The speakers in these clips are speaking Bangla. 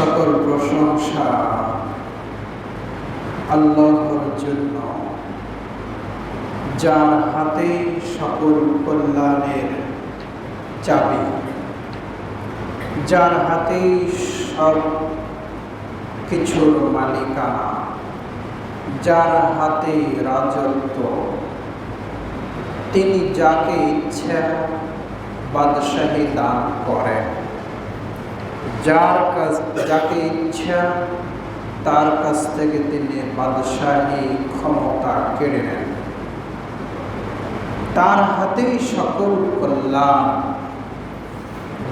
সকল প্রশংসা আল্লাহর জন্য, যার হাতে সকল কল্যাণের চাবি, যার হাতে সব কিছুর মালিকানা, যার হাতে রাজত্ব। তিনি যাকে ইচ্ছা বাদশাহী দান করেন, যাকে ইচ্ছা তার কাছ থেকে তিনি বাদশাহী ক্ষমতা কেড়ে নেন। তার হাতেই সকল কল্যাণ।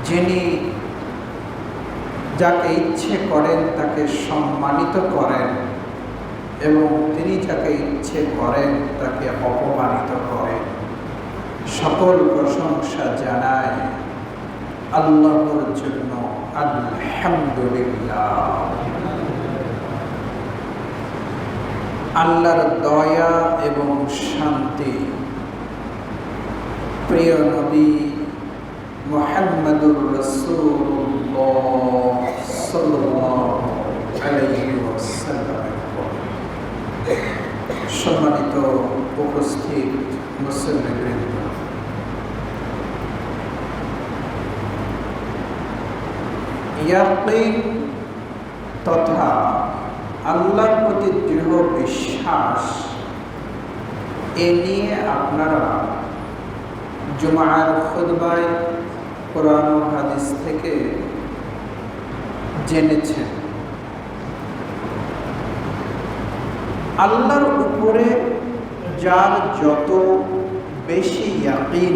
যিনি যাকে ইচ্ছে করেন তাকে সম্মানিত করেন এবং তিনি যাকে ইচ্ছে করেন তাকে অপমানিত করেন। সকল প্রশংসা জানায় আল্লাহর জন্য। আলহামদুলিল্লাহ। আল্লাহর দয়া এবং শান্তি প্রিয় নবী মুহাম্মদুর রাসূলুল্লাহ সাল্লাল্লাহু আলাইহি ওয়াসাল্লাম। সম্মানিত উপস্থিত মুসলিমবৃন্দ, ইয়াকিন তথা আল্লাহর প্রতি দৃঢ় বিশ্বাস, এ নিয়ে আপনারা জুমার খুতবায় কোরআন ও হাদিস থেকে জেনেছেন। আল্লাহর উপরে যার যত বেশি ইয়াকিন,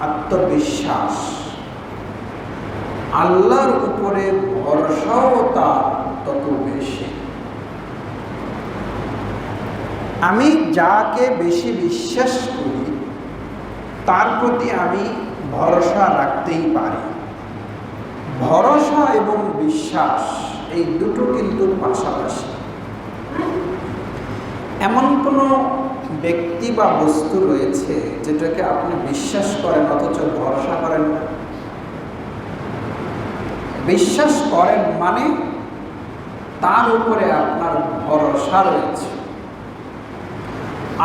আত্মবিশ্বাস, আল্লাহর উপরে ভরসাও তার তত বেশি। আমি যাকে বেশি বিশ্বাস করি তার প্রতি আমি ভরসা রাখতেই পারি। ভরসা এবং বিশ্বাস এই দুটো কিন্তু পাশাপাশি। এমন কোনো ব্যক্তি বা বস্তু রয়েছে যেটাকে আপনি বিশ্বাস করেন অথচ ভরসা করেন না? বিশ্বাস করেন মানে তার উপরে আপনার ভরসা রয়েছে।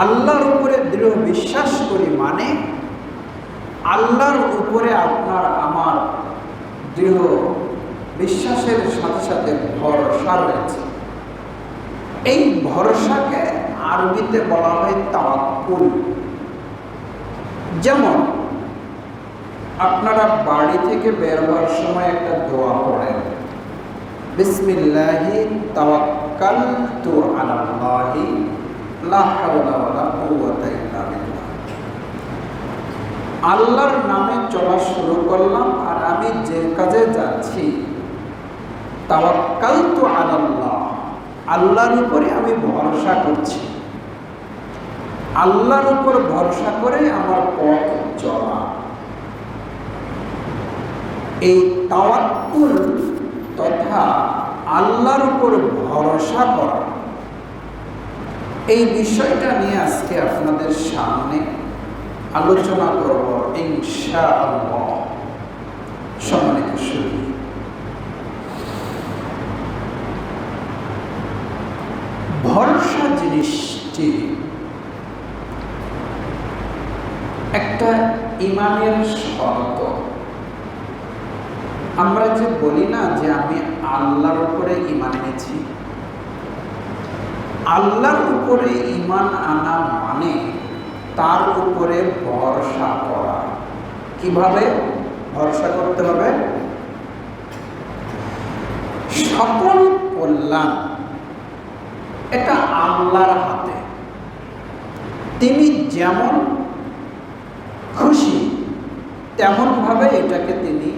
আল্লাহর উপরে দৃঢ় বিশ্বাস করি মানে আল্লাহর উপরে আপনার আমার দৃঢ় বিশ্বাসের সাথে সাথে ভরসা রয়েছে। এই ভরসাকে আরবিতে বলা হয় তাওয়াক্কুল। যেমন আপনারা বাড়ি থেকে বের হওয়ার সময় একটা দোয়া পড়েন, বিসমিল্লাহি তাওয়াক্কালতু আলাল্লাহি লা হাওলা ওয়ালা কুওয়াতা ইল্লা বিল্লাহ। আল্লাহর নামে চলা শুরু করলাম আর আমি যে কাজে যাচ্ছি তাওয়াক্কালতু আলাল্লাহ, আল্লাহর উপরে আমি ভরসা করছি। আল্লাহর উপর ভরসা করে আমার পথ চলা। এই তাওয়াক্কুল তথা আল্লাহর উপর ভরসা করা, এই বিষয়টা নিয়ে আজকে আপনাদের সামনে আলোচনা করব ইনশাআল্লাহ। সম্মানিত সুধী, ভরসা জিনিসটি একটা ঈমানের শর্ত। আমরা যে বলি না যে আমি আল্লাহর উপরে ঈমান এনেছি, আল্লাহর উপরে ঈমান আনা মানে তার উপরে ভরসা করা। কিভাবে ভরসা করতে হবে? সকল কল্যাণ এটা আল্লাহর হাতে। তিনি যেমন খুশি তেমন ভাবে এটাকে তিনি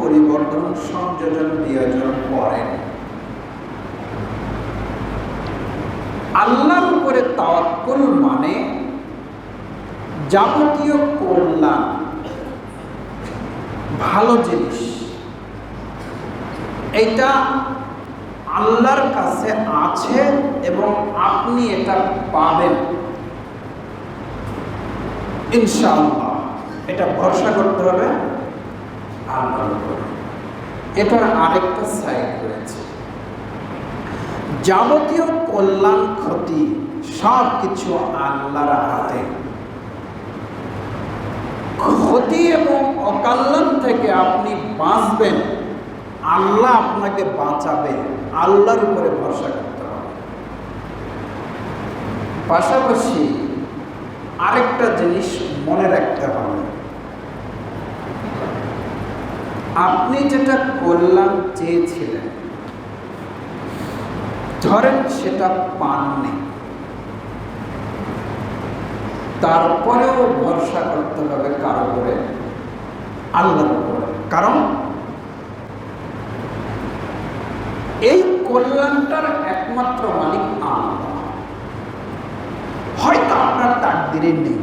পরিবর্তন সংযোজন বিয়োজন করেন। আল্লাহর উপরে তাওয়াক্কুল মানে যাবতীয় কল্যাণ, ভালো জিনিস, এটা আল্লাহর কাছে আছে এবং আপনি এটা পাবেন ইনশাআল্লাহ। এটা ভরসা করতে হবে আল্লাহর উপর। এটার আরেকটা সাইড রয়েছে। যাবতীয় কল্যাণ ক্ষতি সব কিছু আল্লাহর হাতে। ক্ষতি এবং অকল্যাণ থেকে আপনি বাঁচবেন, আল্লাহ আপনাকে বাঁচাবে, আল্লাহর উপরে ভরসা করতে হবে। পাশাপাশি আরেকটা জিনিস মনে রাখতে হবে, আপনি যেটা কল্যাণ চেয়েছিলেন, ধরেন সেটা পাননি, তারপরেও ভরসা করতে হবে কার উপরে? আল্লাহর উপরে। কারণ এই কল্যাণটার একমাত্র মালিক আল্লাহ। হয়তো আপনার তাকদীরে নেই,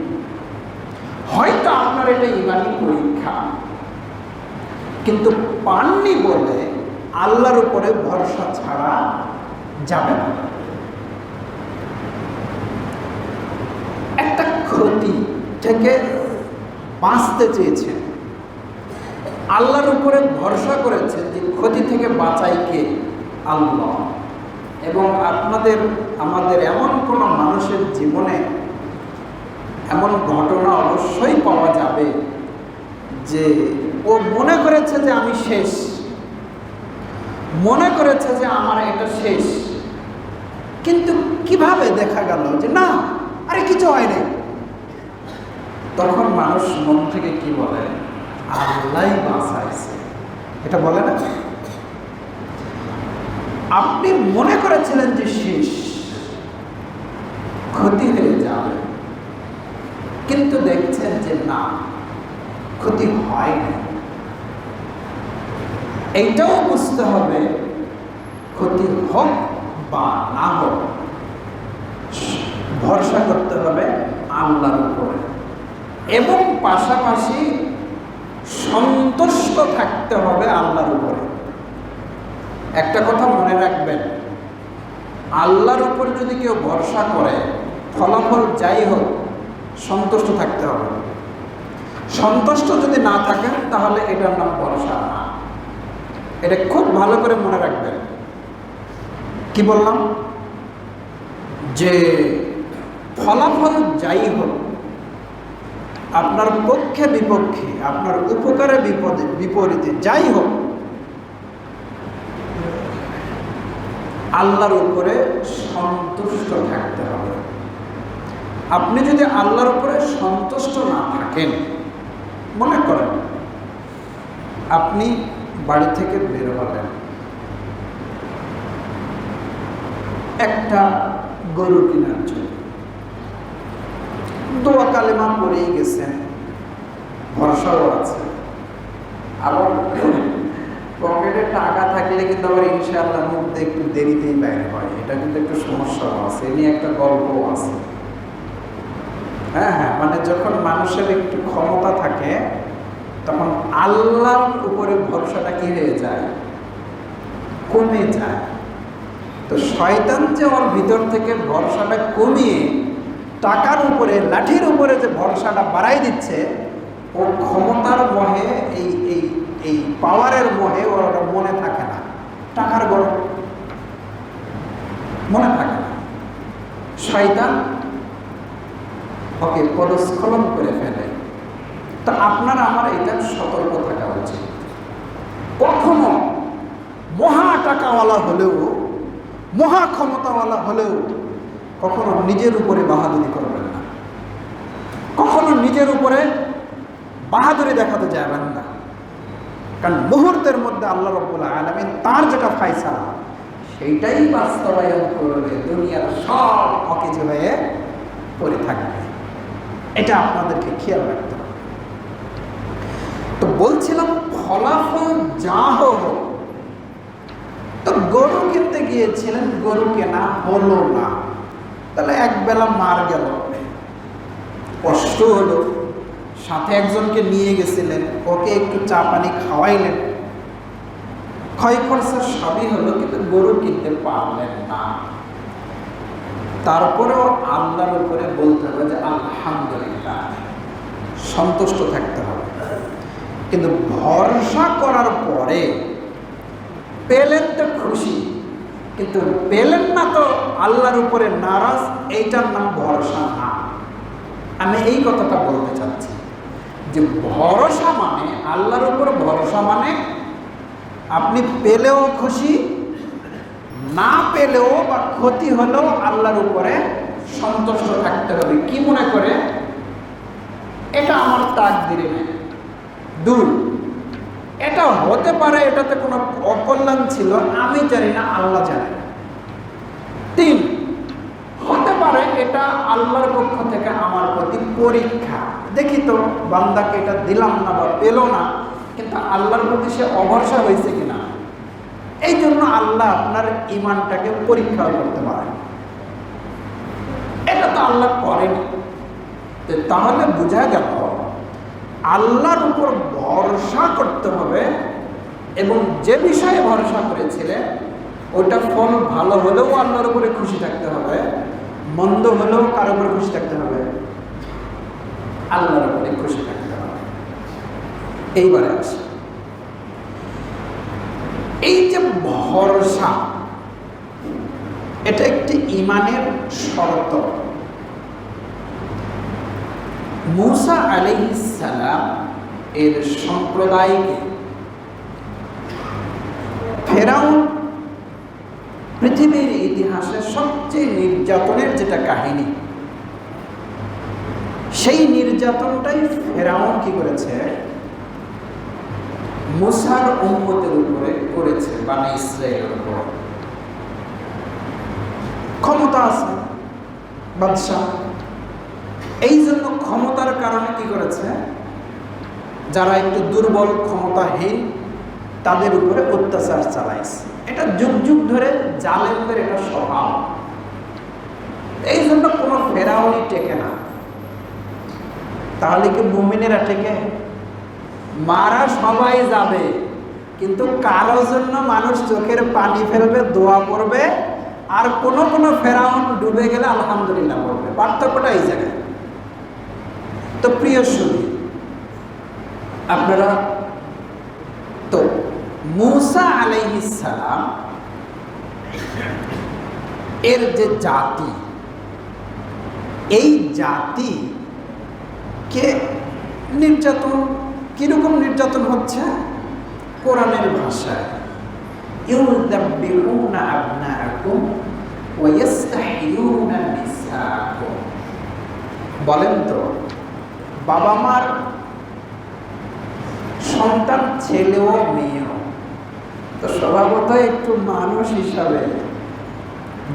হয়তো আপনার এটা ইমানি পরীক্ষা, কিন্তু পাননি বলে আল্লাহর উপরে ভরসা ছাড়া যাবে না। একটা ক্ষতি থেকে বাঁচতে চেয়েছেন, আল্লাহর উপরে ভরসা করেছেন যে ক্ষতি থেকে বাঁচাই কে? আল্লাহ। এবং আমাদের এমন কোনো মানুষের জীবনে এমন ঘটনা অবশ্যই পাওয়া যাবে যে ও মনে করেছে যে আমি শেষ, মনে করেছে যে আমার এটা শেষ, কিন্তু কিভাবে দেখা গেল যে না, আরে কিছু হয়নি। তখন মানুষ মন থেকে কি বলে? আল্লাহই বাঁচাইছে, এটা বলে না? আপনি মনে করেছিলেন যে শেষ, ক্ষতি হয়ে যাবে, কিন্তু দেখছেন যে না, ক্ষতি হয়নি। এইটাও বুঝতে হবে, ক্ষতি হোক বা না হোক, ভরসা করতে হবে আল্লাহর উপরে, এবং পাশাপাশি সন্তুষ্ট থাকতে হবে আল্লাহর উপরে। একটা কথা মনে রাখবেন, আল্লাহর উপর যদি কেউ ভরসা করে, ফলাফল যাই হোক সন্তুষ্ট থাকতে হবে। সন্তুষ্ট যদি না থাকেন তাহলে এটার নাম ভরসা না। এটা খুব ভালো করে মনে রাখবেন। কি বললাম? যে ফলাফল যাই হোক, আপনার পক্ষে বিপক্ষে, আপনার উপকারে বিপরীতে যাই হোক, আল্লাহর উপরে সন্তুষ্ট থাকতে হবে। আপনি যদি আল্লাহর উপরে সন্তুষ্ট না থাকেন, মনে করেন আপনি বাড়ি থেকে বের হলেন, একটা গরু কেনার জন্য, দোয়া কালেমা পড়েই গেছেন, ভরসাও আছে, আবার পকেটে টাকা থাকলে কিন্তু আবার ইনশাআল্লাহ মধ্যে একটু দেরিতেই বাইর হয়, এটা কিন্তু একটু সমস্যাও আছে, এ নিয়ে একটা গল্পও আছে। হ্যাঁ, মানে যখন মানুষের একটু ক্ষমতা থাকে তখন আল্লাহর উপরে ভরসাটা কি হয়ে যায়? কমে যায়। তো শয়তান যে ওর ভিতর থেকে ভরসাটা কমিয়ে টাকার উপরে, লাঠির উপরে যে ভরসাটা বাড়াই দিচ্ছে, ও ক্ষমতার মোহে, এই পাওয়ারের মোহে ওর মনে থাকে না, টাকার গরম মনে থাকে না। শয়তান ওকে পদস্খলন করে ফেলে। তো আপনার আমার এটা সতর্ক থাকা উচিত। কখনো মহা টাকাওয়ালা হলেও, মহা ক্ষমতাওয়ালা হলেও কখনো নিজের উপরে বাহাদুরি করবেন না, কখনো নিজের উপরে বাহাদুরি দেখাতে যাবেন না। কারণ মুহূর্তের মধ্যে আল্লাহ রাব্বুল আলামিন তার যেটা ফায়সালা সেইটাই বাস্তবায়ন করবে, দুনিয়ার সব অকেজো হয়ে পড়ে থাকবে। এটা আপনাদেরকে খেয়াল রাখতে হবে। তো বলছিলাম ফলাফল যা হোক, তো গরু কিনতে গিয়েছিলেন, গরু কেনা হলো না, তাহলে একবেলা মার গেল, কষ্ট হলো, সাথে একজনকে নিয়ে গেছিলেন, ওকে একটু চা পানি খাওয়াইলেন, ক্ষয় খরচা সবই হলো, কিন্তু গরু কিনতে পারলেন না। তারপরেও আল্লাহর উপরে বলতে হবে যে আলহামদুলিল্লাহ, সন্তুষ্ট থাকতে হবে। কিন্তু ভরসা করার পরে পেলেন তো খুশি, কিন্তু পেলেন না তো আল্লাহর উপরে নারাজ, এইটার নাম ভরসা না। আমি এই কথাটা বলতে চাচ্ছি যে ভরসা মানে, আল্লাহর উপর ভরসা মানে আপনি পেলেও খুশি, না পেলেও বা ক্ষতি হলেও আল্লাহর উপরে সন্তুষ্ট থাকতে হবে। কি মনে করে? এটা আমার তাকদিরে নেই, দূর, এটা হতে পারে, এটাতে কোনো অকল্যাণ ছিল, আমি জানি না, আল্লাহ জানে। 3, হতে পারে এটা আল্লাহর পক্ষ থেকে আমার প্রতি পরীক্ষা, দেখি তো বান্দাকে এটা দিলাম না বা পেল না, কিন্তু আল্লাহর প্রতি সে অভরসা হয়েছে কিনা, এই জন্য আল্লাহ আপনার ঈমানটাকে পরীক্ষা করতে পারে। এটা তো আল্লাহ করেনি। তাহলে বোঝা গেল আল্লাহর উপর ভরসা করতে হবে, এবং যে বিষয়ে ভরসা করেছিলেন ওটা ফল ভালো হলেও আল্লাহর উপরে খুশি থাকতে হবে, মন্দ হলেও কার উপরে খুশি থাকতে হবে? আল্লাহর উপরে খুশি থাকতে হবে। এইবারে আসে এই যে ভরসা, এটা একটি ঈমানের শর্ত। মূসা আলাইহিস সালাম এর সম্প্রদায়কে ফেরাউন পৃথিবীর ইতিহাসে সবচেয়ে নির্যাতনের যেটা কাহিনী, সেই নির্যাতনটাই ফেরাউন কি করেছে? মূসার উম্মতের উপরে করেছে, বনী ইসরাঈলের উপর। ক্ষমতা আছে বাদশা, এই জন্য ক্ষমতার কারণে কি করেছে? যারা একটু দুর্বল, ক্ষমতাহীন, তাদের উপরে অত্যাচার চালাইছে। এটা যুগ যুগ ধরে জালেমদের এটা স্বভাব। এই জন্য কোনো ফেরাউনই টেকে না। তাহলে কি মুমিনেরা টেকে? মারা সবাই যাবে, কিন্তু কারোর জন্য মানুষ চোখের পানি ফেলবে, দোয়া করবে, আর কোনো ফেরাউন ডুবে গেলে আলহামদুলিল্লাহ বলবে। পার্থক্যটা এই জায়গায়। তো প্রিয় সুধী, আপনারা তো মূসা আলাইহিস সালাম এর যে জাতি, এই জাতিকে নির্যাতন, কিরকম নির্যাতন হচ্ছে? কোরআনের ভাষায় ইউযাব্বিহুনা আবনাআকুম ওয়া ইস্তাহইয়ুনা নিসাআকুম। বলেন তো, বাবা মার সন্তান ছেলেও মেয়েও তো স্বভাবত একটু মানুষ হিসাবে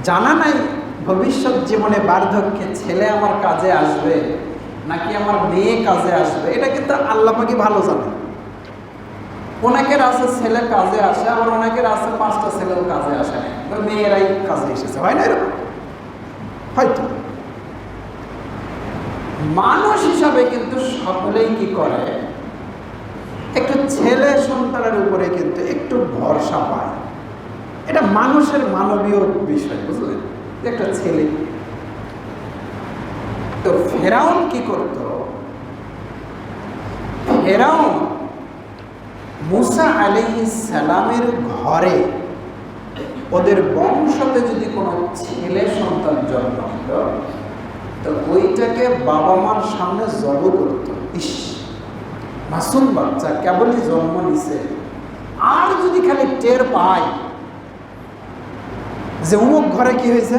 জানা নাই ভবিষ্যৎ জীবনে বার্ধক্যে ছেলে আমার কাজে আসবে নাকি আমার মেয়ে কাজে আসবে, এটা কিন্তু আল্লাহ পাকই ভালো জানে। অনেকের আছে ছেলে কাজে আসে, আবার অনেকের আছে 5টা ছেলেও কাজে আসে না, মেয়েরাই কাজে এসেছে, হয় না এরকম? হয়তো মানুষ হিসাবে কিন্তু সকলেই কি করে? একটু ছেলে সন্তানের উপরে কিন্তু একটু ভরসা পায়। এটা মানুষের মানবীয় বিষয়, বুঝলেন? একটা ছেলে। তো ফেরাউন কি করত? ফেরাউন মূসা আলাইহিস সালামের ঘরে ওদের বংশতে যদি কোনো ছেলে সন্তান জন্ম হতো, তো ওইটাকে বাবা মার সামনে জব করত। ইস, মাসুম বাচ্চা কেবলই জন্ম নিছে, আর যদি খালি টের পায় যে অমুক ঘরে কি হয়েছে,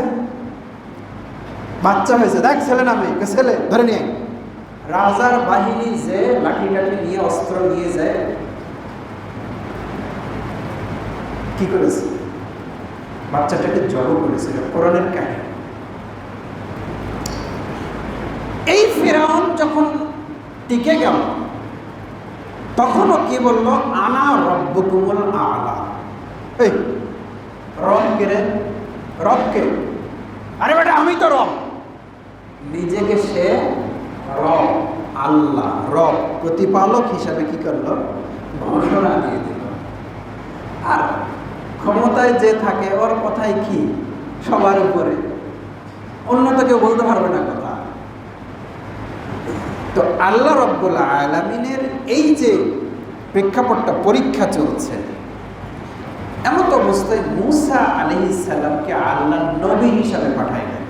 বাচ্চা হয়েছে, দেখ ছেলে না মেয়ে, ছেলে ধরে নিয়ে রাজার বাহিনী যে লাঠি কাঠি নিয়ে, অস্ত্র নিয়ে যায়, কি করেছে? বাচ্চাটাকে জব করেছে। কোরআনের কাহিনী। এই ফেরাউন যখন টিকে গেল, তখনও কি বলল? আনা রব্বুকুমুল আলা। এই রব কে রে? রব কে? আরে বেটা আমি তো রব। নিজেকে সে রব, আল্লাহ রব, প্রতিপালক হিসাবে কি করলো? ঘোষণা দিয়ে দিল। আর ক্ষমতায় যে থাকে ওর কথাই কি? সবার উপরে, অন্য তো কেউ বলতে পারবে না কথা। তো আল্লাহ রব্বুল আলামিনের এই যে প্রেক্ষাপটটা, পরীক্ষা চলছে, এমন অবস্থায় মুসা আলাইহিস সালামকে আল্লাহ নবী হিসাবে পাঠাইলেন।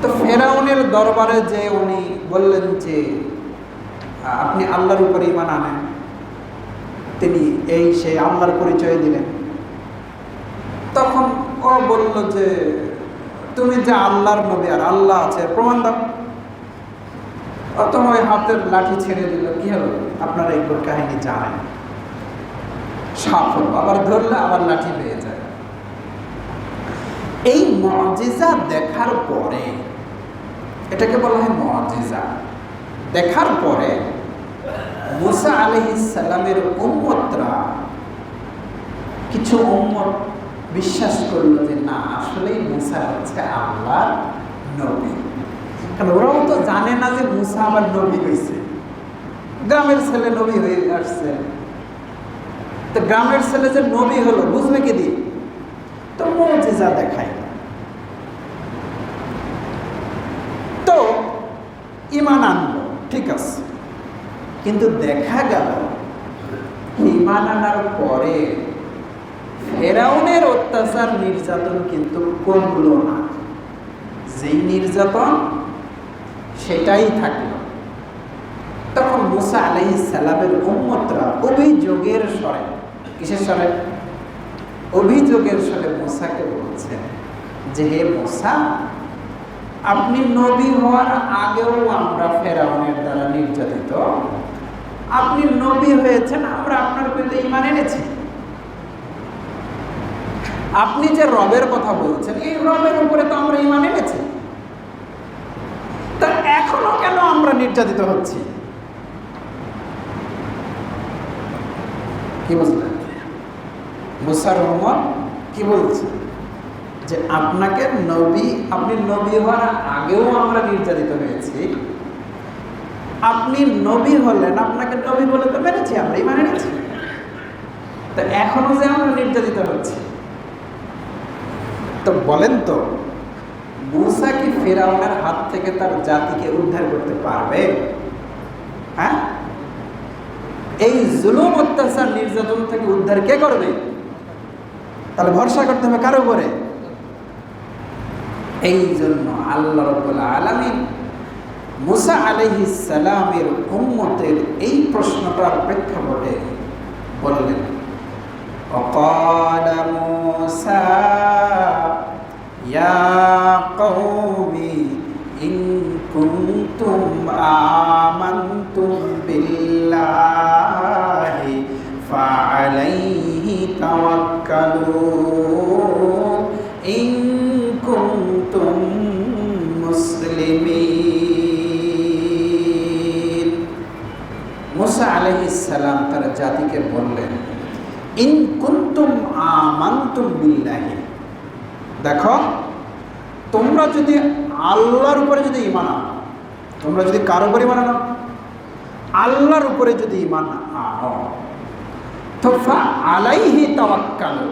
তো ফেরাউনের দরবারে যে উনি বললেন যে আপনি আল্লাহর উপরে ঈমান আনেন, তিনি সেই আল্লাহর পরিচয় দিলেন। তখন ও বলল যে তুমি যে আল্লাহর নবী আর আল্লাহ আছে প্রমাণ দাও। তখন ওই হাতের লাঠি ছেড়ে দিল। কি হলো? আপনারা এই কাহিনী জানেন, সাপ হলো, আবার ধরলে আবার লাঠি পেয়ে যায়। এই মুজিজা দেখার পরে, এটাকে বলা হয় মুজিজা, দেখার পরে মুসা আলাইহিস সালামের উম্মতরা, কিছু উম্মত বিশ্বাস করলো যে না, আসলেই মুসা হচ্ছে আল্লাহর নবী। কারণ ওরাও তো জানে না যে মুসা আবার নবী হয়েছে। গ্রামের ছেলে নবী হয়ে আসছে, তো গ্রামের ছেলে যে নবী হলো বুঝবে কি দিয়ে? তো মুজিজা দেখায়। তো ঈমান আনলো, ঠিক আছে, কিন্তু দেখা গেল ঈমান আনার পরে ফেরাউনের অত্যাচার নির্যাতন কিন্তু কমলো না। যেই নির্যাতন সেটাই থাকলো। তখন মুসা আলাইহিস সালামের উম্মতরা অভিযোগের স্বরে, কিসের স্বরে? অভিযোগের স্বরে মুসাকে বলছেন যে হে মুসা, আপনি নবী হওয়ার আগেও আমরা ফেরাউনের দ্বারা নির্যাতিত, আপনি নবী হয়েছেন, আমরা আপনার প্রতি ঈমান এনেছি। আপনি যে রবের কথা বলছেন, এই রবের উপরে তো আমরা ঈমান এনেছি, তা এখনো কেন আমরা নির্যাতিত হচ্ছি? কি বুঝলেন? মুসার উম্মত কি বলছে? যে আপনাকে নবী, আপনি নবী হওয়ার আগেও আমরা নির্যাতিত হয়েছি, আপনি নবী হলেন, আপনাকে নবী বলে তো মেনেছি, আমরা ঈমান এনেছি, তা এখনো যে আমরা নির্যাতিত হচ্ছি। তো বলেন তো, মুসা কি ফিরআউনের হাত থেকে তার জাতিকে উদ্ধার করতে পারবে? হ্যাঁ, এই জুলুম অত্যাচার নির্যাতন থেকে উদ্ধার কে করবে? তাহলে ভরসা করতে হবে কার উপরে? এই জন্য আল্লাহ রাব্বুল আলামিন মুসা আলাইহিস সালামের উম্মতের এই প্রশ্নটার প্রেক্ষাপটে বললেন, وقال موسى يا قوم إن كنتم آمنتم بالله فعليه توكلوا إن كنتم মুসলিমিন। মুসা আলাইহিস সালাম তার জাতিকে বললেন, ইন কুনতুম আমানতুম বিল্লাহি, দেখো তোমরা যদি আল্লাহর উপরে যদি ঈমান আনো, তোমরা যদি কার উপরে ঈমান আনো? আল্লাহর উপরে যদি ঈমান আনো, তো ফা আলাইহি তাওয়াক্কালু,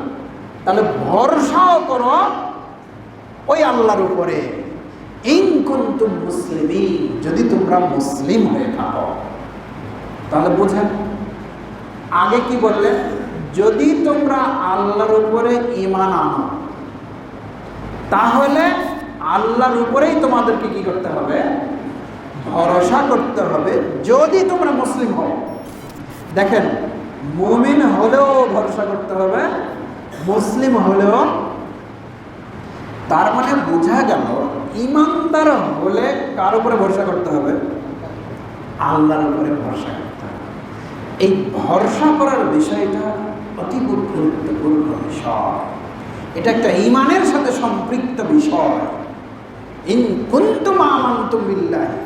তাহলে ভরসাও করো ওই আল্লাহর উপরে। ইন কুনতুম মুসলিমিন, যদি তোমরা মুসলিম হয়ে থাকো। তাহলে বুঝেন, আগে কি বললেন? যদি তোমরা আল্লাহর উপরে ঈমান আনো, তাহলে আল্লাহর উপরেই তোমাদেরকে কি করতে হবে? ভরসা করতে হবে, যদি তোমরা মুসলিম হও। দেখেন, মুমিন হলেও ভরসা করতে হবে, মুসলিম হলেও। তার মানে বোঝা গেল ঈমানদার হলে কার উপরে ভরসা করতে হবে? আল্লাহর উপরে ভরসা করতে হবে। এই ভরসা করার বিষয়টা অতি গুরুত্বপূর্ণ বিষয়, এটা একটা ঈমানের সাথে সম্পৃক্ত বিষয়। ইন কুনতুম আমানতুম বিল্লাহি,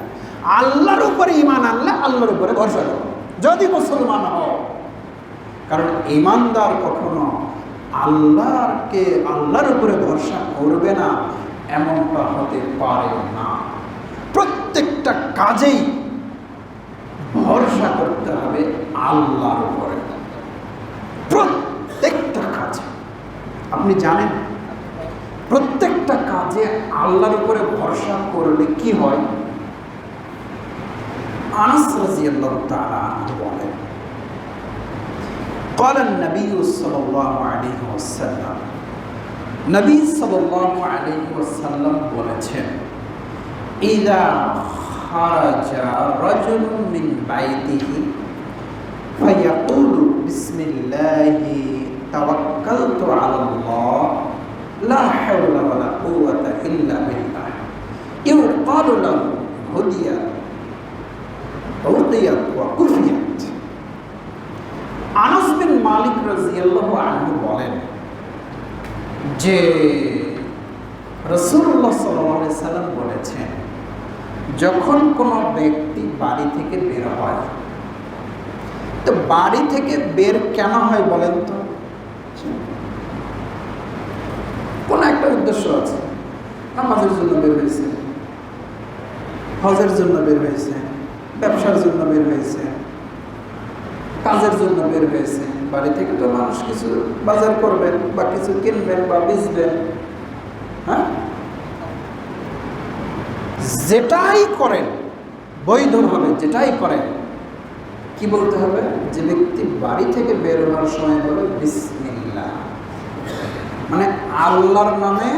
আল্লাহর উপরে ঈমান আনলে আল্লাহর উপরে ভরসা করো যদি মুসলমান হও। কারণ ঈমানদার কখনো আল্লাহর উপরে ভরসা করবে না, এমনটা হতে পারে না। প্রত্যেকটা কাজেই ভরসা করতে হবে আল্লাহর উপরে, প্রত্যেকটা কাজে। আপনি জানেন, প্রত্যেকটা কাজে আল্লাহর উপরে ভরসা করলে কি হয়? আনাস রাদিয়াল্লাহু তাআলা বলেন, قال النبي صلى الله عليه وسلم নবী সাল্লাল্লাহু আলাইহি ওয়াসাল্লাম বলেছেন ইযা খারাজা রাজুলুন মিন বাইতিহি ফায়াকুলু বিসমিল্লাহি তাওয়াক্কালতু আলাল্লাহ লা হাওলা ওয়ালা কুওয়াতা ইল্লা বিল্লাহ ইউকালু লাহু হুদিয়া উদিয়াত ওয়া কুফিয়াত। আনাস বিন মালিক রাদিয়াল্লাহু আনহু বলেন যে রাসূলুল্লাহ সাল্লাল্লাহু আলাইহি সাল্লাম বলেছেন, যখন কোনো ব্যক্তি বাড়ি থেকে বের হয়, তো বাড়ি থেকে বের কেন হয় বলেন তো? কোন একটা উদ্দেশ্য আছে, নামাজের জন্য বের হয়েছে, হজের জন্য বের হয়েছে, ব্যবসার জন্য বের হয়েছে, কাজের জন্য বের হয়েছে। বাড়ি থেকে তো মানুষ কিছু বাজার করবেন বা কিছু কিনবেন বা বেচবেন, হ্যাঁ, যেটাই করেন বৈধভাবে, যেটাই করেন কি বলতে হবে? যে ব্যক্তি বাড়ি থেকে বের হওয়ার সময় বলে বিসমিল্লাহ, মানে আল্লাহর নামে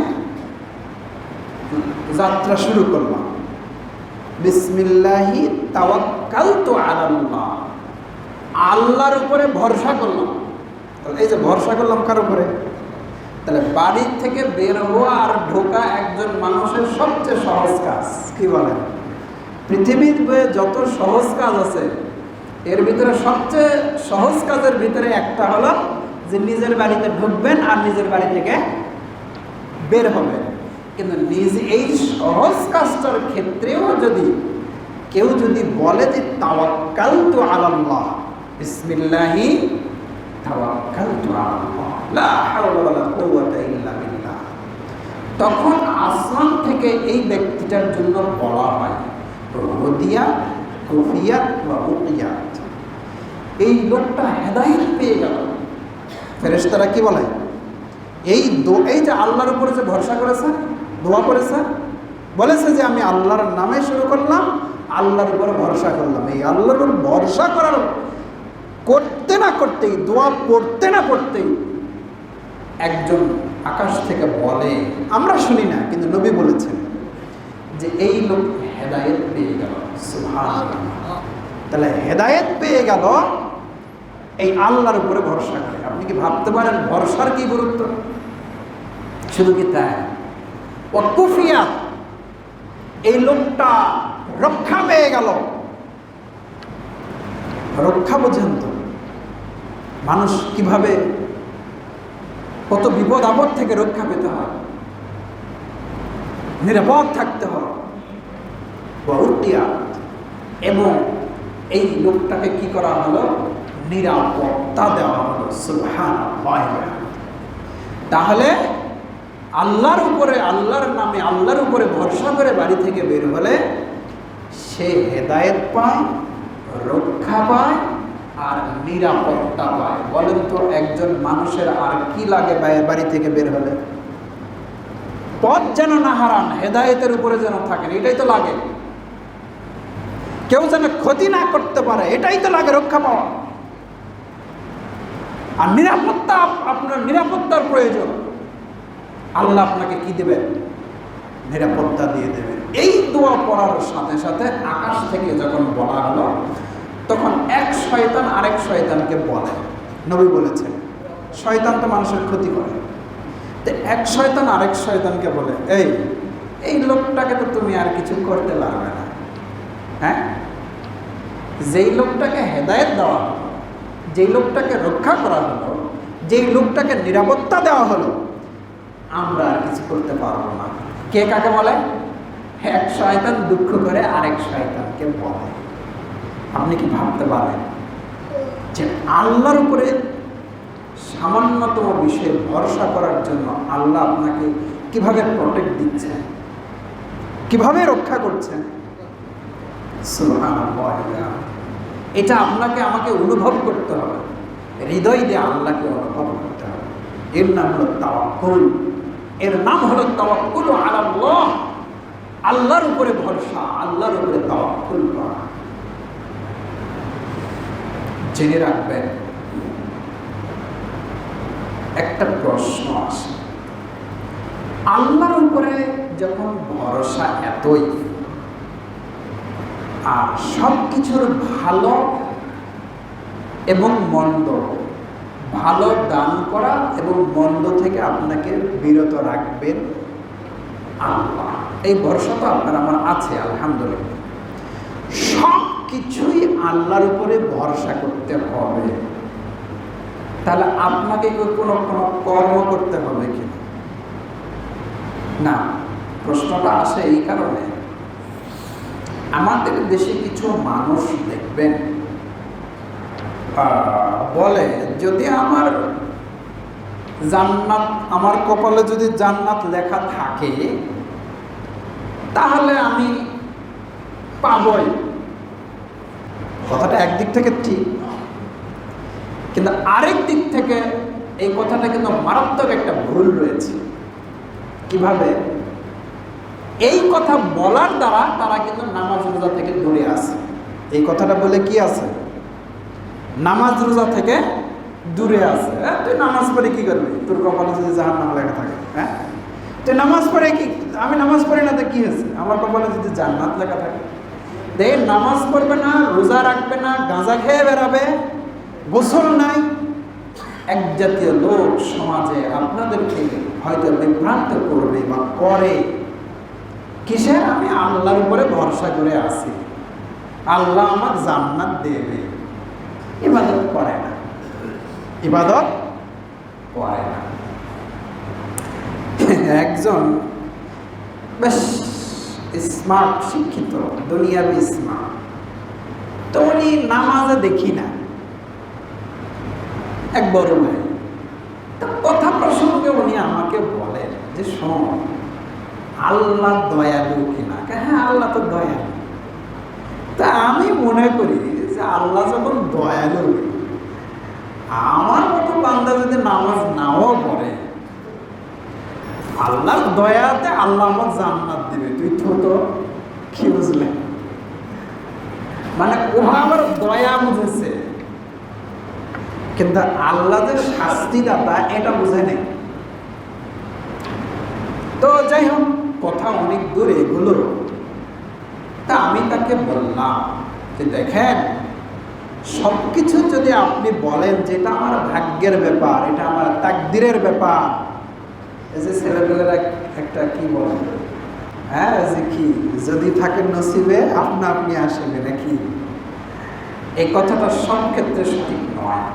যাত্রা শুরু করলাম, বিসমিল্লাহি তাওয়াক্কালতু আলাল্লাহ, আল্লাহর উপরে ভরসা করলাম। তাহলে এই যে ভরসা করলাম কার উপরে? তাহলে বাড়ির থেকে বের হওয়া আর ঢোকা একজন মানুষের সবচেয়ে সহজ কাজ। কি বলেন? পৃথিবীর যত সহজ কাজ আছে এর ভিতরে সবচেয়ে সহজ কাজের ভিতরে একটা হলো যে নিজের বাড়িতে ঢুকবেন আর নিজের বাড়ি থেকে বের হবেন। কিন্তু এই সহজ কাজটার ক্ষেত্রেও যদি কেউ যদি বলে যে তাওয়াক্কালতু আলাল্লাহ, বিসমিল্লাহি তাওয়াক্কালতু আলাল্লাহ লা হাওলা ওয়ালা কুওয়াতা ইল্লা বিল্লাহ, তখন আসমান থেকে এই ব্যক্তিটার জন্য বলা হয় হুদিয়া, কুফিয়াত ওয়া উকিয়াত, এই লোকটা হেদায়েত পেয়ে গেল। ফেরেশতারা কি বলে? এই যে আল্লাহর উপরে যে ভরসা করেছে, দোয়া করেছে, বলেছে যে আমি আল্লাহর নামে শুরু করলাম, আল্লাহর উপর ভরসা করলাম। এই আল্লাহর উপর ভরসা করার করতে না করতেই, দোয়া পড়তে না পড়তেই একজন আকাশ থেকে বলে, আমরা শুনি না কিন্তু নবী বলেছেন যে এই লোক হেদায়েত পেয়ে গেল। সুবহানাল্লাহ। তাহলে হেদায়েত পেয়ে গেল এই আল্লাহর উপরে ভরসা করে। আপনি কি ভাবতে পারেন ভরসার কি গুরুত্ব? শুধু কি তাই, ও কুফিয়াত, এই লোকটা রক্ষা পেয়ে গেল। রক্ষা বোঝেন তো মানুষ কিভাবে কত বিপদ আপদ থেকে রক্ষা পেতে হয়, নিরাপদ থাকতে হয়, এবং এই লোকটাকে কি করা হলো? নিরাপত্তা দেওয়া হলো। সুবহানাল্লাহ। তাহলে আল্লাহর উপরে, আল্লাহর নামে, আল্লাহর উপরে ভরসা করে বাড়ি থেকে বের হলে সে হেদায়েত পায়, রক্ষা পায় আর নিরাপত্তা পায়। বলেন তো একজন মানুষের আর কি লাগে বাড়ি থেকে বের হলে? পথ যেন না হারান, হেদায়েতের উপরে যেন থাকেন, এটাই তো লাগে। কেউ যেন ক্ষতি না করতে পারে, এটাই তো লাগে রক্ষা পাওয়া। আর নিরাপত্তা, আপনার নিরাপত্তার প্রয়োজন। আল্লাহ আপনাকে কি দেবেন? নিরাপত্তা দিয়ে দেবেন। এই দোয়া পড়ার সাথে সাথে আকাশ থেকে যখন বলা হলো, তখন এক শয়তান আরেক শয়তানকে বলে, নবী বলেছেন শয়তান তো মানুষের ক্ষতি করে, তো এক শয়তান আরেক শয়তানকে বলে, এই লোকটাকে তো তুমি আর কিছু করতে পারবে না। হ্যাঁ, যেই লোকটাকে হেদায়েত দেওয়া হলো, যেই লোকটাকে রক্ষা করা হলো, যেই লোকটাকে নিরাপত্তা দেওয়া হলো, আমরা আর কিছু করতে পারবো না। কে কাকে বলে? এক শয়তান দুঃখ করে আরেক শয়তানকে বলে। আপনি কি ভাবতে পারেন যে আল্লাহর উপরে সামান্যতম বিষয়ে ভরসা করার জন্য আল্লাহ আপনাকে কিভাবে প্রটেক্ট দিচ্ছেন, কিভাবে রক্ষা করছেন? সুবহানাল্লাহ। এটা আপনাকে আমাকে অনুভব করতে হবে, হৃদয় দিয়ে আল্লাহকে অনুভব করতে হবে। এর নাম হলো তাওয়াক্কুল, এর নাম হলো তাওয়াক্কুল আলাল্লাহ, আল্লাহর উপরে ভরসা, আল্লাহর উপরে তাওয়াক্কুল করা। জেনে রাখবেন একটা প্রশ্ন আসে, আল্লাহর উপরে যখন ভরসা এতই, আর সব কিছুর ভালো এবং মন্দ, ভালো দান করা এবং মন্দ থেকে আপনাকে বিরত রাখবেন আল্লাহ, এই ভরসা তো আপনার আমার আছে আলহামদুলিল্লাহ। সব কিছুই আল্লাহর উপরে ভরসা করতে হবে, তাহলে আপনাকে কোনো কর্ম করতে হবে কি না? প্রশ্নটা আসে এই কারণে, আমাদের দেশে কিছু মানুষ দেখবেন বলে, যদি আমার জান্নাত, আমার কপালে যদি জান্নাত লেখা থাকে তাহলে আমি পাবই। কথাটা একদিক থেকে ঠিক, কিন্তু আরেক দিক থেকে এই কথাটা কিন্তু মারাত্মক একটা ভুল রয়েছে। কিভাবে? এই কথা বলার দ্বারা তারা কিন্তু নামাজ রোজা থেকে দূরে আছে। এই কথাটা বলে কি আছে? নামাজ রোজা থেকে দূরে আছে। তুই নামাজ পড়ে কি করবি? তোর কপালে যদি জাহান্নাম লেখা থাকে, হ্যাঁ তুই নামাজ পড়ে কি? আমি নামাজ পড়ি না তো কি হয়েছে? আমার কপালে যদি জান্নাত লেখা থাকে। দেখ, নামাজ পড়বে না, রোজা রাখবে না, গাঁজা খেয়ে বেড়াবে, গোসল নাই, এক জাতীয় লোক সমাজে আপনাদেরকে হয়তো বিভ্রান্ত করবে বা করে। কিসের? আমি আল্লাহর উপরে ভরসা করে আছি, আল্লাহ আমার জান্নাত দেবে। ইবাদত করে না, ইবাদত করে না। একজন বেশ স্মার্ট, শিক্ষিত, দুনিয়াবি স্মার্ট, তো উনি নামাজে দেখি না, এক বড় ভাই। তো কথা প্রসঙ্গে উনি আমাকে বলেন যে, শোন, আল্লাহ দয়ালু কিনা? হ্যাঁ, আল্লাহ তো দয়ালু। তা আমি মনে করি যে আল্লাহ যখন দয়ালু, আমার মতো বান্দা যদি নামাজ নাও পড়ে, আল্লাহর দয়াতে আল্লাহ আমার জান্নাত দিবে। তুই তো কি বুঝলে? মানে ও আমার দয়া বুঝেছে, কিন্তু আল্লাহ যে শাস্তিদাতা এটা বুঝে নেই। তো যাই হোক, কথা অনেক দূর এগুলো। তা আমি তাকে বললাম যে, দেখেন, সবকিছু যদি আপনি বলেন যে এটা আমার ভাগ্যের ব্যাপার, এটা আমার তাকদিরের ব্যাপার, এই যে ছেলেপেলেরা একটা কি বলে, হ্যাঁ, যে কি যদি থাকে নসিবে আপনা আপনি আসবে নাকি, এই কথাটা সব ক্ষেত্রে সঠিক নয়।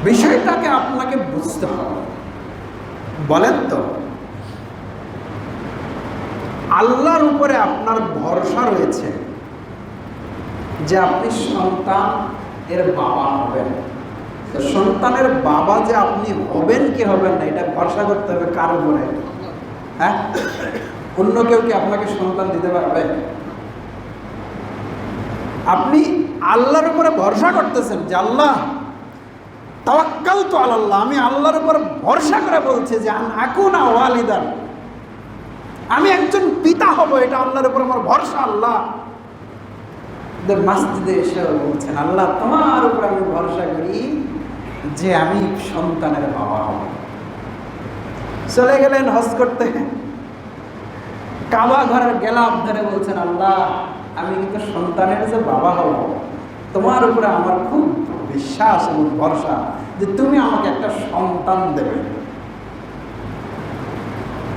বিষয়টাকে আপনাকে বুঝতে হবে। বলেন তো, আল্লাহর উপরে আপনার ভরসা রয়েছে যে আপনি সন্তান এর বাবা হবেন। তো সন্তানের বাবা যে আপনি হবেন কি হবেন না, এটা ভরসা করতে হবে কার উপরে? হ্যাঁ, অন্য কেউ কি আপনাকে সন্তান দিতে পারবে? আপনি আল্লাহর উপরে ভরসা করতেছেন যে আল্লাহ তাওয়াক্কালতু আলাল্লাহ, আমি আল্লাহর উপর ভরসা করে বলছি যে আকুনা ওয়ালিদান, আমি একজন পিতা হব, এটা আল্লাহর উপর আমার ভরসা। আল্লাহ মসজিদে এসে বলছেন, আল্লাহ তোমার উপর আমি ভরসা করি যে আমি সন্তানের বাবা হব। চলে গেলেন হজ করতে, কাবা ঘরের গেলাপ ধরে বলছেন, আল্লাহ আমি কিন্তু সন্তানের যে বাবা হব, তোমার উপরে আমার খুব বিশ্বাস এবং ভরসা যে তুমি আমাকে একটা সন্তান দেবে।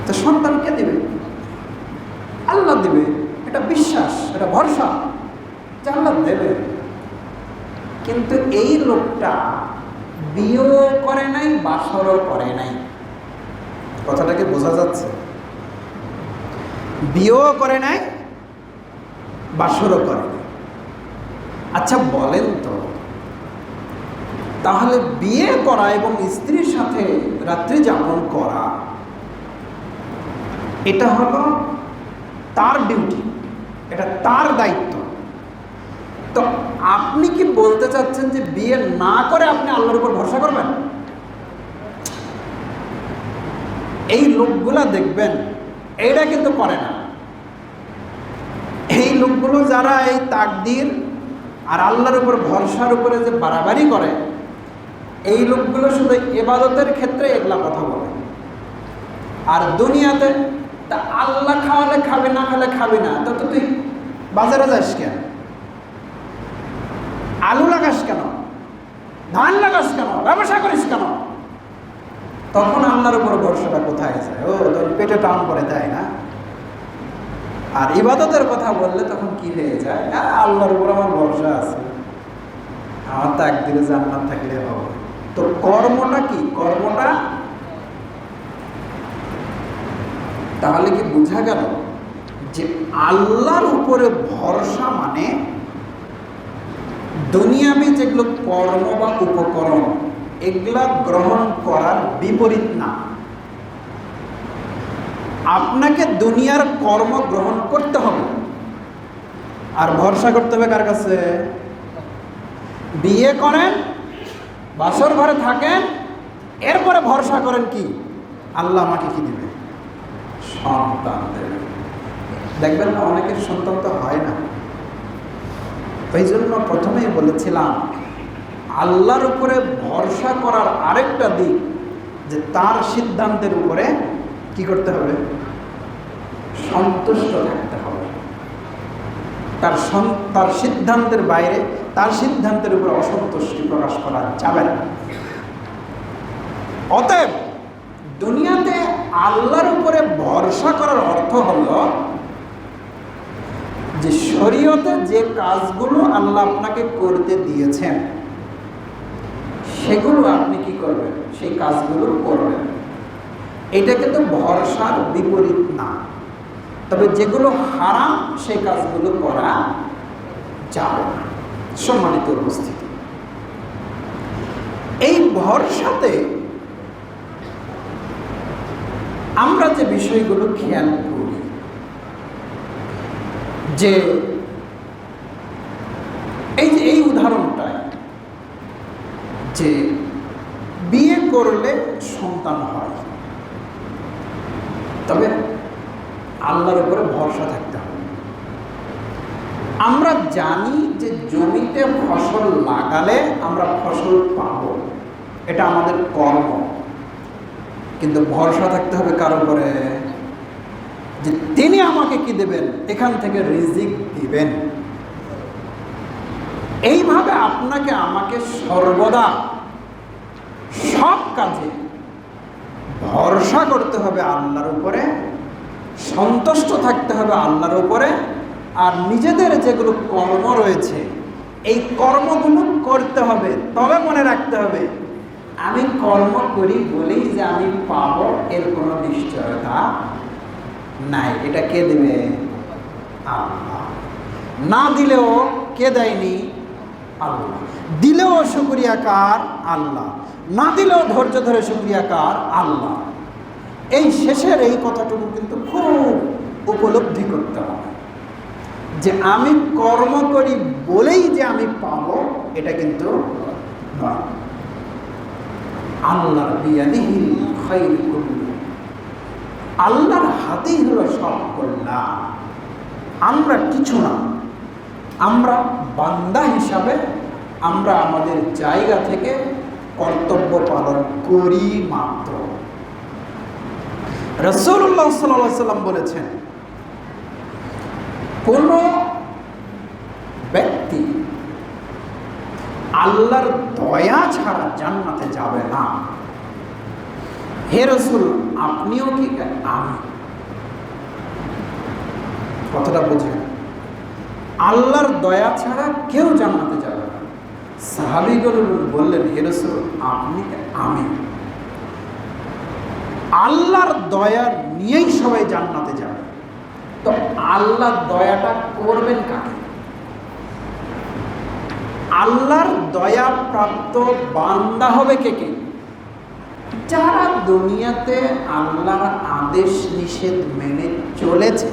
তো সন্তান কে দিবে? আল্লাহ দিবে। এটা বিশ্বাস, এটা ভরসা যে আল্লাহ দেবে। কিন্তু এই লোকটা বিয়েও করে নাই, বাসরও করে নাই। কথাটাকে বোঝা যাচ্ছে? বিয়েও করে নাই, বাসরও করে নাই। আচ্ছা বলেন তো, তাহলে বিয়ে করা এবং স্ত্রীর সাথে রাত্রি যাপন করা, এটা হলো তার ডিউটি, এটা তার দায়িত্ব। তো আপনি কি বলতে চাচ্ছেন যে বিয়ে না করে আপনি আল্লাহর উপর ভরসা করবেন? এই লোকগুলা দেখবেন এইটা কিন্তু করে না। এই লোকগুলো যারা এই তাকদির, আর আল্লাহর উপর ভরসার উপরে যে বাড়াবাড়ি করে, এই লোকগুলো শুধু ইবাদতের ক্ষেত্রে এগুলা কথা বলে। আর দুনিয়াতে তা আল্লাহ খাওয়ালে খাবে, না খেলে খাবে না, তো তুই বাজারে যাস কেন? আলু লাগাস কেন? ধান লাগাস কেন? ব্যবসা করিস কেন? তখন আল্লাহর উপর ভরসাটা কোথায় যায়? ও তোর পেটে টান পড়ে, তাই না? আর ইবাদতের কথা বললে তখন কি হয়ে যায়? আল্লাহর উপর আমার ভরসা আছে, আমার তো একদিনে জান্নাত থাকলে হবে। তো কর্মটা কি? কর্মটা তাহলে কি বোঝা গেল যে আল্লাহর উপরে ভরসা মানে দুনিয়াবি যেগুলো কর্ম বা উপকরণ এগুলা গ্রহণ করার বিপরীত না। আপনাকে দুনিয়ার কর্ম গ্রহণ করতে হবে আর ভরসা করতে হবে কার কাছে? বিয়ে করেন, বাসর ঘরে থাকেন, এরপরে ভরসা করেন কি? আল্লাহ আমাকে কি দিবে? সন্তান দেবে। দেখবেন না, অনেকের সন্তান তো হয় না। এই জন্য প্রথমেই বলেছিলাম আল্লাহর উপরে ভরসা করার আরেকটা দিক যে তার সিদ্ধান্তের উপরে কি করতে হবে? সন্তুষ্ট থাকতে হবে। তার সিদ্ধান্তের বাইরে, তার সিদ্ধান্তের উপরে অসন্তুষ্টি প্রকাশ করা যাবে না। অতএব দুনিয়াতে আল্লাহর উপরে ভরসা করার অর্থ হলো যে শরীয়তে যে কাজগুলো আল্লাহ আপনাকে করতে দিয়েছেন সেগুলো আপনি কি করবেন? সেই কাজগুলো করবেন। এটা কিন্তু ভরসার বিপরীত না। তবে যেগুলো হারাম সেই কাজগুলো করা যাবে না। সম্মানিত উপস্থিতি, এই ভরসাতে আমরা যে বিষয়গুলো খেয়াল করি যে এই উদাহরণটায় যে বিয়ে করলে সন্তান হয়, তবে আল্লাহর উপরে ভরসা থাকতে হবে। আমরা জানি যে জমিতে ফসল লাগালে আমরা ফসল পাব, এটা আমাদের কর্ম। কিন্তু ভরসা থাকতে হবে কার উপরে? যে তিনি আমাকে কি দেবেন? এখান থেকে রিজিক দিবেন। এইভাবে আপনাকে আমাকে সর্বদা সব কাজে ভরসা করতে হবে আল্লাহর উপরে, সন্তুষ্ট থাকতে হবে আল্লাহর উপরে। আর নিজেদের যেগুলো কর্ম রয়েছে এই কর্মগুলো করতে হবে। তবে মনে রাখতে হবে আমি কর্ম করি বলেই যে আমি পাবো এর কোনো নিশ্চয়তা নাই। এটা কে দেবে? আল্লাহ। না দিলেও কে দেয়নি? আল্লাহ। দিলেও শুকরিয়া কার? আল্লাহ। না দিলেও ধৈর্য ধরে শুকরিয়া কার? আল্লাহ। এই শেষের এই কথাটুকু কিন্তু খুব উপলব্ধি করতে হবে যে আমি কর্ম করি বলেই যে আমি পাবো এটা কিন্তু নয়। আল্লাহর বিয়াদিহিল খায়র কুল্লু, আল্লাহর হাতেই হলো সব কল্যাণ। আমরা কিছু না, আমরা বান্দা হিসাবে আমরা আমাদের জায়গা থেকে কর্তব্য পালন করি মাত্র। রাসূলুল্লাহ সাল্লাল্লাহু আলাইহি ওয়াসাল্লাম বলেছেন কোন ব্যক্তি আল্লাহর দয়া ছাড়া জান্নাতে যাবে না। হে রাসূল, আপনিও কি? আমি। কথাটা বুঝেন, আল্লাহর দয়া ছাড়া কেউ জান্নাতে যাবে না। সাহাবীগণ বললেন, হে রাসূল, আপনি? আমি। আল্লাহর দয়া নিয়েই সবাই জান্নাতে যাবে। তো আল্লাহর দয়াটা করবেন কাকে? আল্লাহর দয়া প্রাপ্ত বান্দা হবে কে কে? যারা দুনিয়াতে আল্লাহর আদেশ নিষেধ মেনে চলেছে,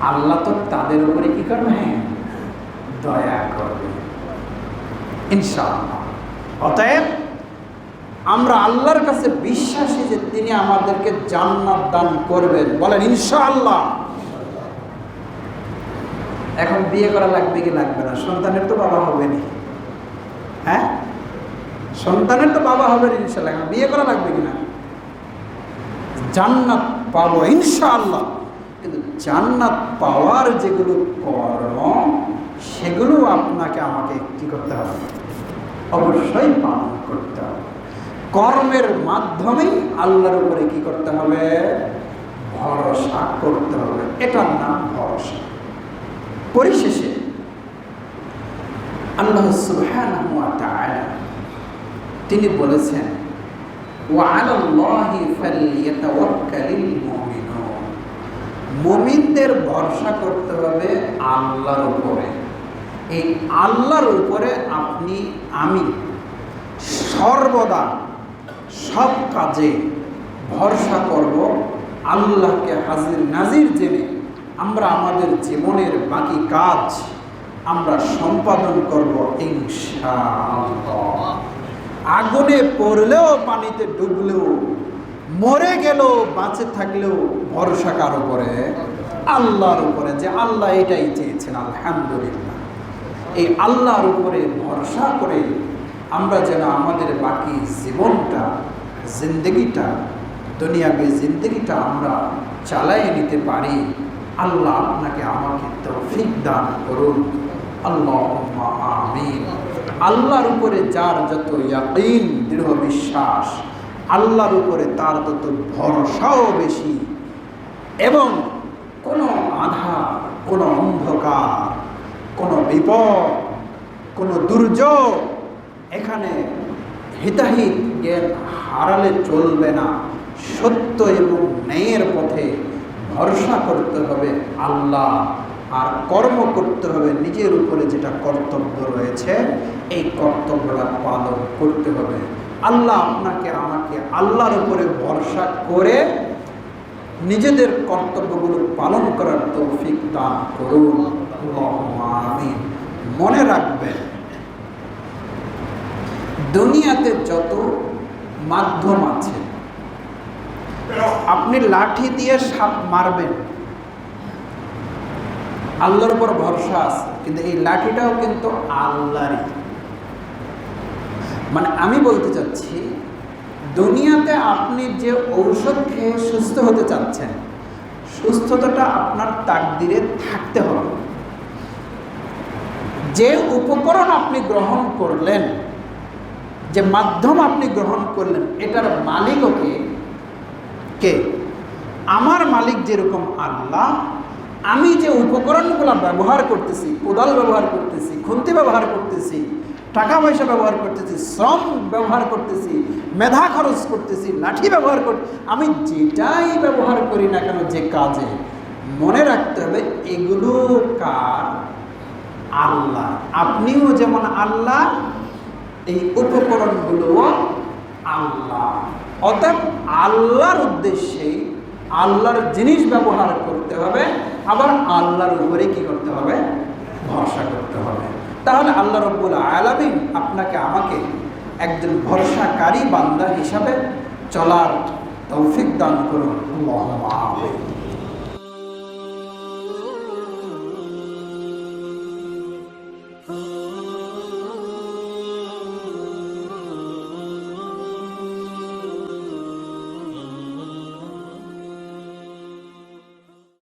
আল্লাহ তো তাদের উপরে কি করবে? দয়া করবে ইনশাআল্লাহ। অতএব আমরা আল্লাহর কাছে বিশ্বাসী যে তিনি আমাদেরকে জান্নাত দান করবেন। বলেন ইনশাআল্লাহ। এখন বিয়ে করা লাগবে কি লাগবে না? সন্তানের তো বাবা হবে না। হ্যাঁ, সন্তানের তো বাবা হবে না ইনশাআল্লাহ। বিয়ে করা লাগবে কিনা? জান্নাত পাবো ইনশাআল্লাহ, কিন্তু জান্নাত পাওয়ার যেগুলো কর্ম, সেগুলো আপনাকে আমাকে কি করতে হবে? অবশ্যই পালন করতে হবে। কর্মের মাধ্যমেই আল্লাহর উপরে কি করতে হবে? ভরসা করতে হবে। এটার নাম ভরসা। পরিশেষে আল্লাহ সুবহানাহু ওয়া তাআলা তিনি বলেছেন, ওয়া আলাল্লাহি ফালইয়াতাওয়াক্কালিল মুমিনুন। মুমিনদের ভরসা করতে হবে আল্লাহর উপরে। এই আল্লাহর উপরে আপনি আমি সর্বদা সব কাজে ভরসা করব। আল্লাহকে হাজির নাজির জেনে আমরা আমাদের জীবনের বাকি কাজ আমরা সম্পাদন করব ইনশাআল্লাহ। আগুনে পড়লেও, পানিতে ডুবলেও, মরে গেলেও, বাঁচে থাকলেও ভরসা কার উপরে? আল্লাহর উপরে। যে আল্লাহ এটাই চেয়েছেন, আলহামদুলিল্লাহ। এই আল্লাহর উপরে ভরসা করে আমরা যেন আমাদের বাকি জীবনটা, জিন্দগিটা, দুনিয়াবি জিন্দগিটা আমরা চালাইয়ে নিতে পারি। আল্লাহ আপনাকে আমাকে তৌফিক দান করুন, আল্লাহুম্মা আমিন। আল্লাহর উপরে যার যত ইয়াকিন, দৃঢ় বিশ্বাস, আল্লাহর উপরে তার তত ভরসাও বেশি। এবং কোনো আধার, কোনো অন্ধকার, কোনো বিপদ, কোনো দুর্যোগ, এখানে হিতাহিত জ্ঞান হারালে চলবে না। সত্য এবং ন্যায়ের পথে ভরসা করতে হবে আল্লাহ, আর কর্ম করতে হবে নিজের উপরে যেটা কর্তব্য রয়েছে, এই কর্তব্যটা পালন করতে হবে। আল্লাহ আপনাকে আমাকে আল্লাহর উপরে ভরসা করে নিজেদের কর্তব্যগুলো পালন করার তৌফিক দান করুন, আল্লাহুম্মা আমিন। মনে রাখবেন, দুনিয়াতে যত মাধ্যম আছে, আপনি লাঠি দিয়ে সাপ মারবেন, আল্লাহর উপর ভরসা আছে, কিন্তু এই লাঠিটাও কিন্তু আল্লাহরই। মানে আমি বলতে চাচ্ছি, দুনিয়াতে আপনি যে ঔষধ খেয়ে সুস্থ হতে চাচ্ছেন, সুস্থতাটা আপনার তাকদিরে থাকতে হবে। যে উপকরণ আপনি গ্রহণ করলেন, যে মাধ্যম আপনি গ্রহণ করলেন, এটার মালিকও কে? আমার মালিক যেরকম আল্লাহ, আমি যে উপকরণগুলো ব্যবহার করতেছি, কোদাল ব্যবহার করতেছি, খুন্তি ব্যবহার করতেছি, টাকা পয়সা ব্যবহার করতেছি, শ্রম ব্যবহার করতেছি, মেধা খরচ করতেছি, লাঠি ব্যবহার আমি যেটাই ব্যবহার করি না কেন, যে কাজে, মনে রাখতে হবে এগুলো কার? আল্লাহ। আপনিও যেমন আল্লাহ, এই উপকরণগুলোও আল্লাহ। অতএব আল্লাহর উদ্দেশ্যে আল্লাহর জিনিস ব্যবহার করতে হবে, আবার আল্লাহর উপরে কি করতে হবে? ভরসা করতে হবে। তাহলে আল্লাহ রাব্বুল আলামিন আপনাকে আমাকে একজন ভরসাকারী বান্দা হিসাবে চলার তৌফিক দান করুন, আল্লাহুম্মা আমিন।